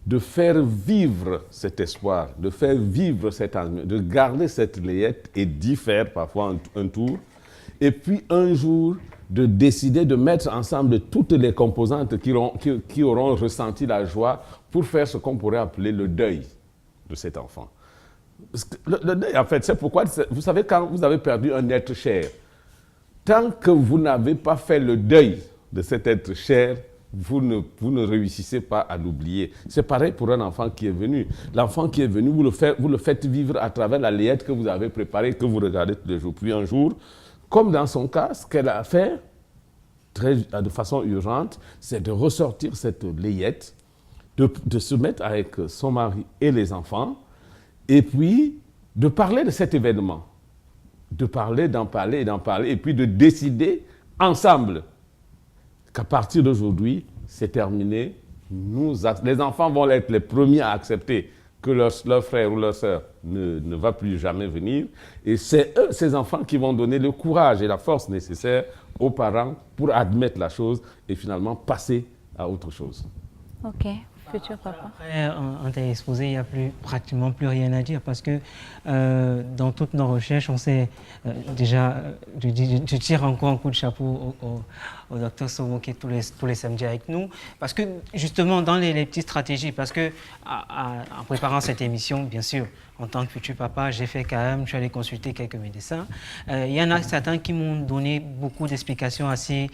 de faire vivre cet espoir, de faire vivre cette âme, de garder cette layette et d'y faire parfois un tour. Et puis un jour, de décider de mettre ensemble toutes les composantes qui auront ressenti la joie pour faire ce qu'on pourrait appeler le deuil de cet enfant. Le deuil, en fait, c'est pourquoi, vous savez, quand vous avez perdu un être cher, tant que vous n'avez pas fait le deuil de cet être cher, vous ne réussissez pas à l'oublier. C'est pareil pour un enfant qui est venu. L'enfant qui est venu, vous le faites vivre à travers la layette que vous avez préparée, que vous regardez tous les jours. Puis un jour, comme dans son cas, ce qu'elle a fait de façon urgente, c'est de ressortir cette layette, de se mettre avec son mari et les enfants, et puis de parler de cet événement. D'en parler, et puis de décider ensemble qu'à partir d'aujourd'hui, c'est terminé. Les enfants vont être les premiers à accepter que leur frère ou leur sœur ne va plus jamais venir. Et c'est eux, ces enfants, qui vont donner le courage et la force nécessaires aux parents pour admettre la chose et finalement passer à autre chose. Ok. Futur papa. Après, on t'a exposé, il n'y a pratiquement plus rien à dire parce que dans toutes nos recherches, on sait déjà, je tire encore un coup de chapeau au docteur Somo qui est tous les samedis avec nous, parce que justement dans les petites stratégies, parce que en préparant cette émission, bien sûr, en tant que futur papa, j'ai fait quand même, je suis allé consulter quelques médecins. Il y en a certains qui m'ont donné beaucoup d'explications assez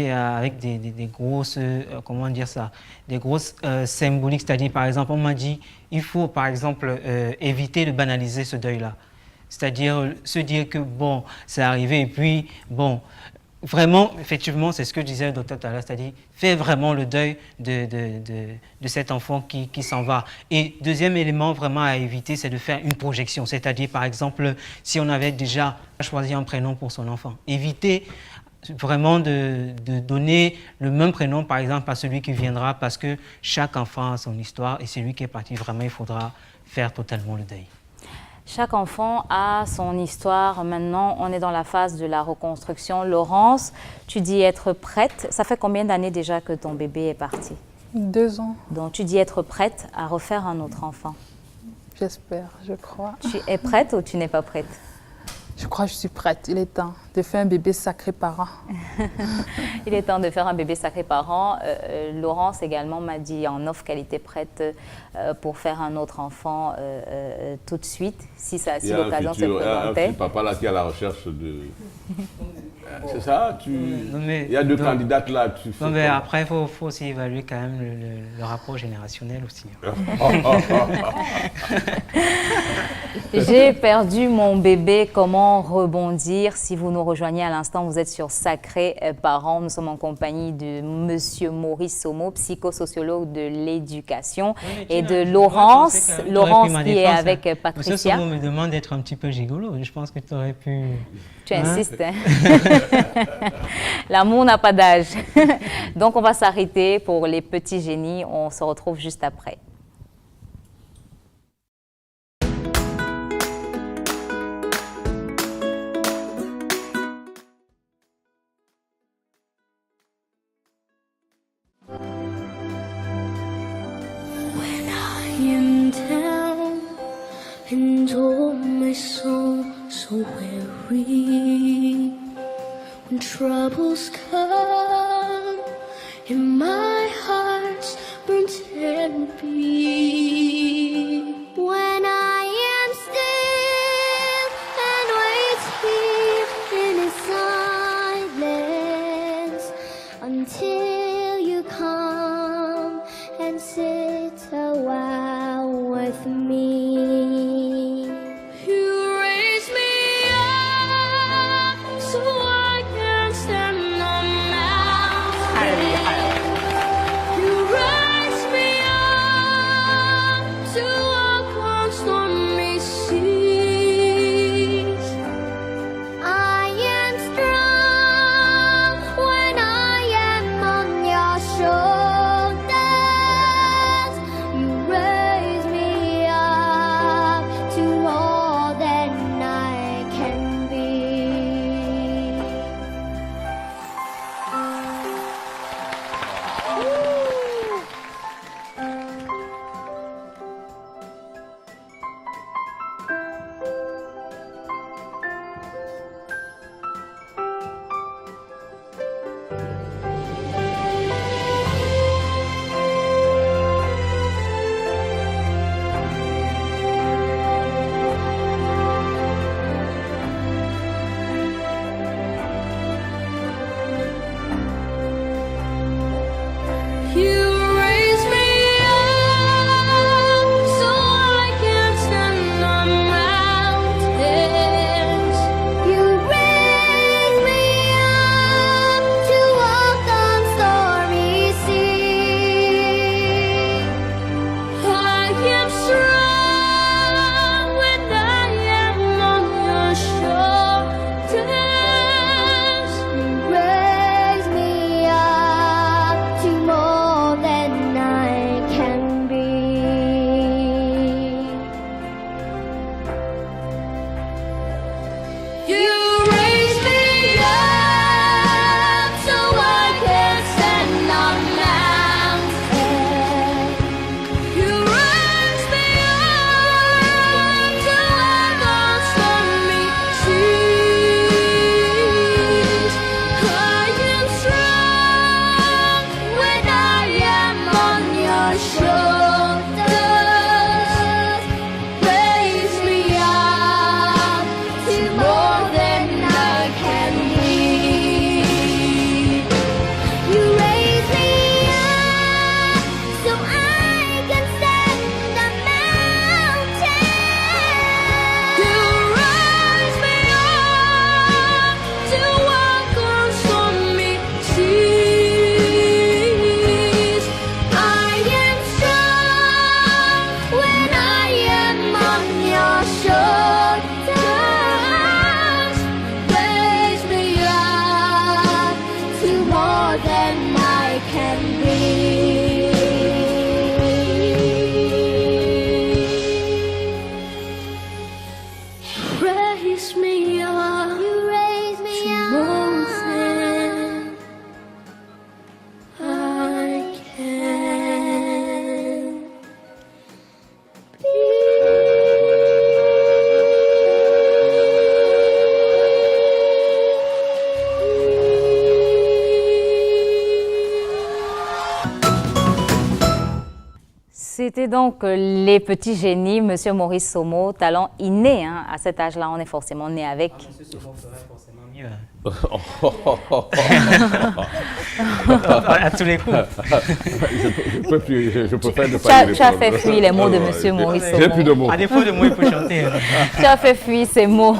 avec des grosses, comment dire ça, des grosses symboliques, c'est-à-dire par exemple, on m'a dit, il faut par exemple éviter de banaliser ce deuil-là. C'est-à-dire se dire que bon, c'est arrivé et puis bon, vraiment, effectivement, c'est ce que disait le docteur tout à l'heure, c'est-à-dire faire vraiment le deuil de cet enfant qui s'en va. Et deuxième élément vraiment à éviter, c'est de faire une projection. C'est-à-dire, par exemple, si on avait déjà choisi un prénom pour son enfant, éviter vraiment de donner le même prénom, par exemple, à celui qui viendra, parce que chaque enfant a son histoire et celui qui est parti, vraiment, il faudra faire totalement le deuil. Chaque enfant a son histoire. Maintenant, on est dans la phase de la reconstruction. Laurence, tu dis être prête. Ça fait combien d'années déjà que ton bébé est parti? 2 ans. Donc, tu dis être prête à refaire un autre enfant. J'espère, je crois. Tu es prête ou tu n'es pas prête? Je crois que je suis prête. Il est temps de faire un bébé sacré parent. Il est temps de faire un bébé sacré parent. Laurence également m'a dit en off qu'elle était prête pour faire un autre enfant tout de suite, si l'occasion se présentait. Il y a un papa là qui est à la recherche de... C'est ça Il y a 2 candidates là. Non, mais après, il faut aussi évaluer quand même le rapport générationnel aussi. J'ai perdu mon bébé, comment rebondir? Si vous nous rejoignez à l'instant, vous êtes sur Sacré Parents. Nous sommes en compagnie de Monsieur Maurice Somo, psychosociologue de l'éducation, et de Laurence qui est avec Patricia. Monsieur Somo me demande d'être un petit peu gigolo. Je pense que tu aurais pu... Tu insistes, hein? L'amour n'a pas d'âge. Donc, on va s'arrêter pour les petits génies. On se retrouve juste après. When I am down and oh my soul so weary, when troubles come and my heart burns heavy, when I am still and wait here in silence until you come and sit a while with me. You raise me up so I can stand on mountains. You rise me up to walk on stormy seas. C'était donc les petits génies, Monsieur Maurice Somo, talent inné. Hein, à cet âge-là, on est forcément né avec. Monsieur Somo ferait forcément mieux. À tous les coups. Je préfère ne pas y Tu as répondre. fait fuir les mots de Monsieur Maurice Somo. J'ai plus de mots. À défaut de moi, il faut chanter. Tu as fait fuir ces mots.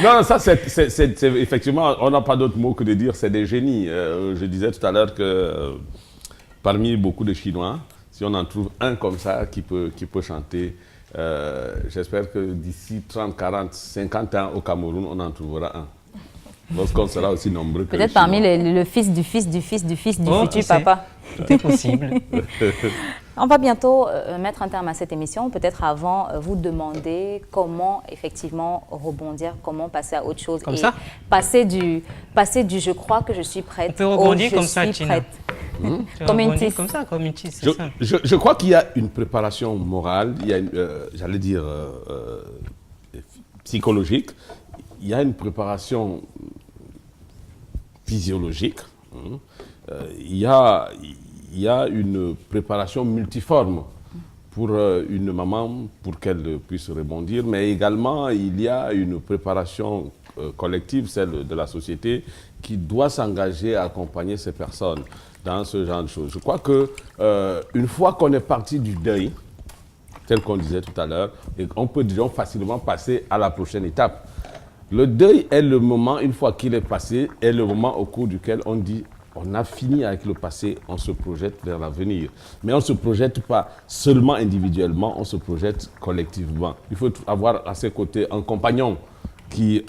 Non, ça, c'est effectivement, on n'a pas d'autre mot que de dire c'est des génies. Je disais tout à l'heure que parmi beaucoup de Chinois, si on en trouve un comme ça qui peut chanter, j'espère que d'ici 30, 40, 50 ans au Cameroun, on en trouvera un. Lorsqu'on sera aussi nombreux que Peut-être parmi le fils du fils du fils du fils du futur papa. Tout est possible. On va bientôt mettre un terme à cette émission. Peut-être avant, vous demander comment effectivement rebondir, comment passer à autre chose. Comme et ça passer du je crois que je suis prête. On peut rebondir au comme je ça, suis Tina. prête. Comme une tisse. Comme ça, comme une tisse, c'est ça. Je crois qu'il y a une préparation morale, il y a j'allais dire psychologique, il y a une préparation physiologique, il y a une préparation multiforme pour une maman, pour qu'elle puisse rebondir, mais également il y a une préparation collective, celle de la société, qui doit s'engager à accompagner ces personnes dans ce genre de choses. Je crois que une fois qu'on est parti du deuil, tel qu'on disait tout à l'heure, on peut disons facilement passer à la prochaine étape. Le deuil est le moment, une fois qu'il est passé, est le moment au cours duquel on dit on a fini avec le passé, on se projette vers l'avenir. Mais on ne se projette pas seulement individuellement, on se projette collectivement. Il faut avoir à ses côtés un compagnon qui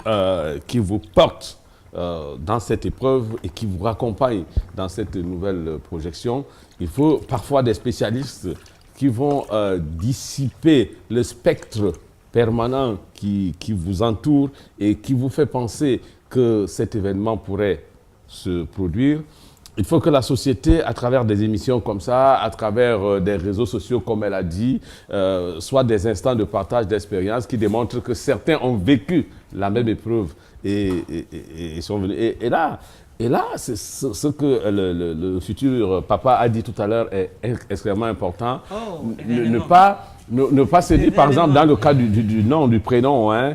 vous porte dans cette épreuve et qui vous raccompagne dans cette nouvelle projection. Il faut parfois des spécialistes qui vont dissiper le spectre permanent qui vous entoure et qui vous fait penser que cet événement pourrait se produire. Il faut que la société, à travers des émissions comme ça, à travers des réseaux sociaux, comme elle a dit, soit des instants de partage d'expérience qui démontrent que certains ont vécu la même épreuve et sont venus. Et là, c'est ce que le futur papa a dit tout à l'heure est extrêmement important. Ne pas se dire, par exemple, dans le cas du nom, du prénom, hein,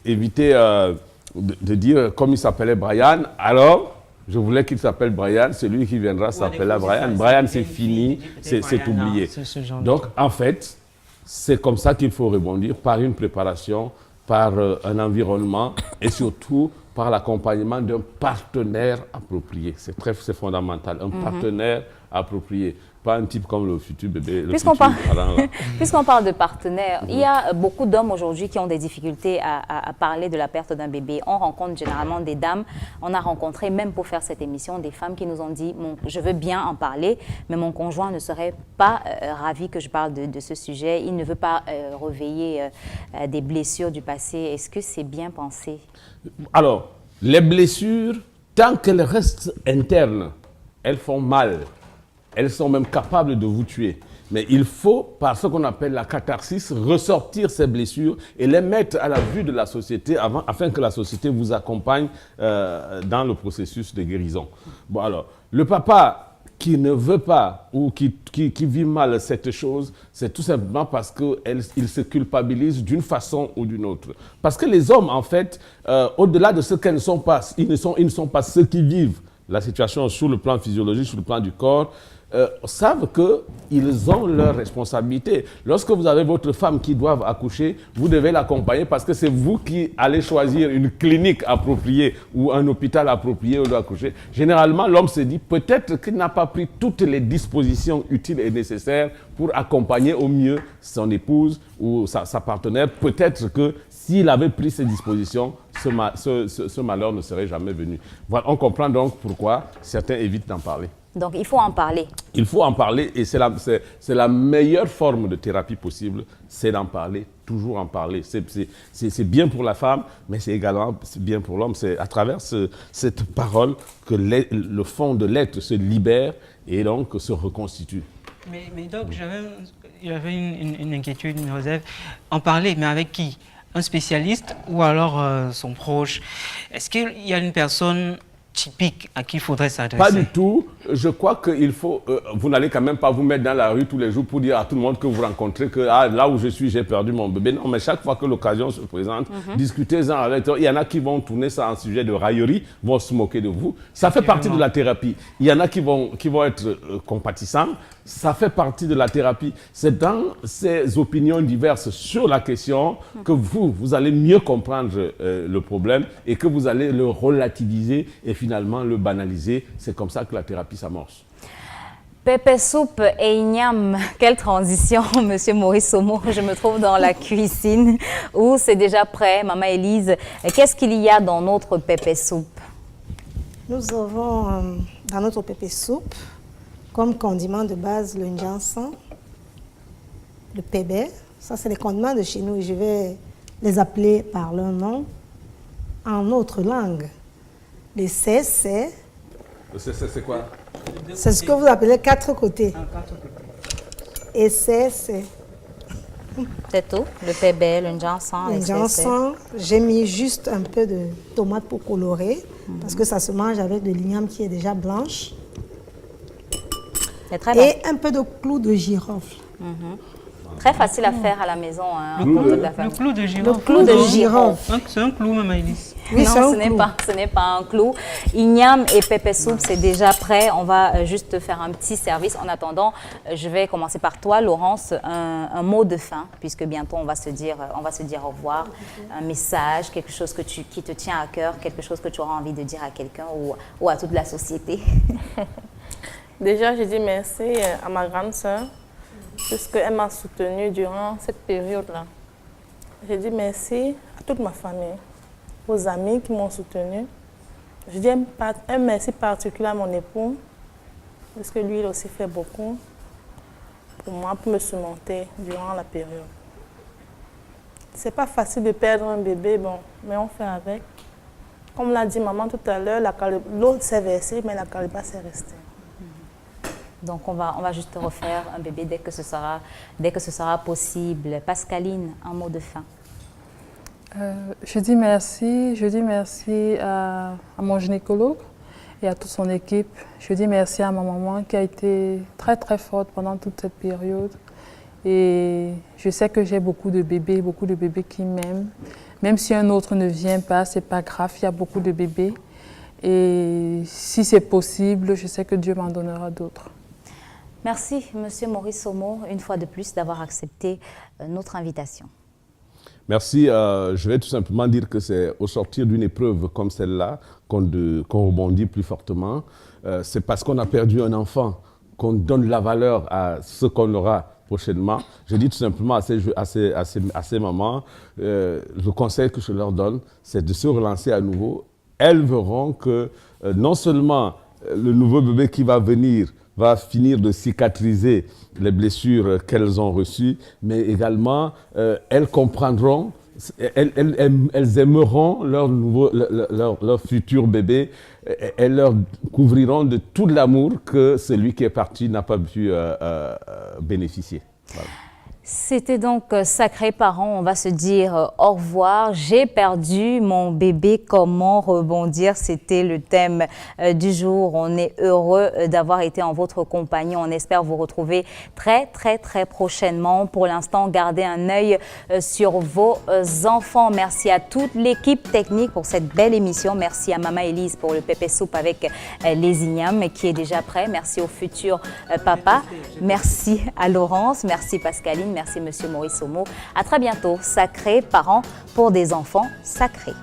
éviter de dire comme il s'appelait Brian, alors je voulais qu'il s'appelle Brian, celui qui viendra s'appellera Brian. Brian, c'est fini, c'est oublié. Donc, en fait, c'est comme ça qu'il faut rebondir, par une préparation, par un environnement et surtout par l'accompagnement d'un partenaire approprié. C'est fondamental, un partenaire approprié. Pas un type comme le futur bébé, Puisqu'on parle de partenaires, il y a beaucoup d'hommes aujourd'hui qui ont des difficultés à parler de la perte d'un bébé. On rencontre généralement des dames, on a rencontré même pour faire cette émission des femmes qui nous ont dit je veux bien en parler, mais mon conjoint ne serait pas ravi que je parle de ce sujet. Il ne veut pas réveiller des blessures du passé. Est-ce que c'est bien pensé? Alors, les blessures, tant qu'elles restent internes, elles font mal. Elles sont même capables de vous tuer. Mais il faut, par ce qu'on appelle la catharsis, ressortir ces blessures et les mettre à la vue de la société afin que la société vous accompagne dans le processus de guérison. Bon alors, le papa qui ne veut pas ou qui vit mal cette chose, c'est tout simplement parce qu'il se culpabilise d'une façon ou d'une autre. Parce que les hommes, en fait, au-delà de ce qu'ils ne sont pas, ils ne sont pas ceux qui vivent la situation sur le plan physiologique, sur le plan du corps, savent qu'ils ont leurs responsabilités. Lorsque vous avez votre femme qui doit accoucher, vous devez l'accompagner parce que c'est vous qui allez choisir une clinique appropriée ou un hôpital approprié où elle doit accoucher. Généralement, l'homme se dit peut-être qu'il n'a pas pris toutes les dispositions utiles et nécessaires pour accompagner au mieux son épouse ou sa partenaire. Peut-être que s'il avait pris ces dispositions, ce malheur ne serait jamais venu. Voilà, on comprend donc pourquoi certains évitent d'en parler. Donc, il faut en parler. Il faut en parler et c'est la meilleure forme de thérapie possible, c'est d'en parler, toujours en parler. C'est bien pour la femme, mais c'est également bien pour l'homme. C'est à travers cette parole que le fond de l'être se libère et donc se reconstitue. Mais donc, j'avais une inquiétude, une réserve. En parler, mais avec qui? Un spécialiste ou alors son proche? Est-ce qu'il y a une personne typique à qui il faudrait s'adresser? Pas du tout. Je crois qu'il faut... vous n'allez quand même pas vous mettre dans la rue tous les jours pour dire à tout le monde que vous rencontrez que là où je suis, j'ai perdu mon bébé. Non, mais chaque fois que l'occasion se présente, discutez-en avec eux. Il y en a qui vont tourner ça en sujet de raillerie, vont se moquer de vous. Ça fait partie de la thérapie. Il y en a qui vont être compatissants. Ça fait partie de la thérapie. C'est dans ces opinions diverses sur la question que vous allez mieux comprendre le problème et que vous allez le relativiser et finalement le banaliser. C'est comme ça que la thérapie s'amorce. Pépé soupe et igname, quelle transition, Monsieur Maurice Somo. Je me trouve dans la cuisine où c'est déjà prêt. Maman Élise, qu'est-ce qu'il y a dans notre pépé soupe? Nous avons dans notre pépé soupe comme condiment de base le njinsan, le pébé. Ça, c'est les condiments de chez nous et je vais les appeler par leur nom en autre langue. Les c'est... Le c'est quoi? C'est ce que vous appelez quatre côtés. Et c'est... C'est tout, le pébé, le njinsan. Le njinsan, j'ai mis juste un peu de tomate pour colorer parce que ça se mange avec de l'igname qui est déjà blanche. C'est très bon. Et un peu de clou de girofle. Très facile à faire à la maison. Hein, le clou de girofle. Le clou de girofle. C'est un clou, Maman Élise. Oui, non, ce n'est pas un clou. Igname et pépé soupe, c'est déjà prêt. On va juste faire un petit service. En attendant, je vais commencer par toi, Laurence, un mot de fin, puisque bientôt on va se dire au revoir. Un message, quelque chose qui te tient à cœur, quelque chose que tu auras envie de dire à quelqu'un ou à toute la société. Déjà, je dis merci à ma grande sœur, puisqu'elle m'a soutenue durant cette période-là. Je dis merci à toute ma famille, aux amis qui m'ont soutenue. Je dis un merci particulier à mon époux, parce que lui, il a aussi fait beaucoup pour moi, pour me surmonter durant la période. C'est pas facile de perdre un bébé, bon, mais on fait avec. Comme l'a dit maman tout à l'heure, l'eau s'est versée, mais la calebasse est restée. Donc on va juste refaire un bébé dès que ce sera possible. Pascaline, un mot de fin. Je dis merci à mon gynécologue et à toute son équipe. Je dis merci à ma maman qui a été très très forte pendant toute cette période. Et je sais que j'ai beaucoup de bébés qui m'aiment. Même si un autre ne vient pas, c'est pas grave, il y a beaucoup de bébés. Et si c'est possible, je sais que Dieu m'en donnera d'autres. Merci, Monsieur Maurice Somo, une fois de plus, d'avoir accepté notre invitation. Merci. Je vais tout simplement dire que c'est au sortir d'une épreuve comme celle-là qu'on rebondit plus fortement. C'est parce qu'on a perdu un enfant qu'on donne la valeur à ce qu'on aura prochainement. Je dis tout simplement à ces mamans, le conseil que je leur donne, c'est de se relancer à nouveau. Elles verront que non seulement le nouveau bébé qui va venir va finir de cicatriser les blessures qu'elles ont reçues, mais également elles comprendront, elles aimeront leur futur bébé, elles leur couvriront de tout l'amour que celui qui est parti n'a pas pu bénéficier. Voilà. C'était donc Sacrés Parents, on va se dire au revoir. J'ai perdu mon bébé, comment rebondir? C'était le thème du jour. On est heureux d'avoir été en votre compagnie. On espère vous retrouver très prochainement. Pour l'instant, gardez un œil sur vos enfants. Merci à toute l'équipe technique pour cette belle émission. Merci à Maman Elise pour le pépé soupe avec les ignames qui est déjà prêt. Merci au futur papa. Merci à Laurence. Merci Pascaline. Merci Monsieur Maurice Omo. À très bientôt. Sacrés Parents pour des enfants sacrés.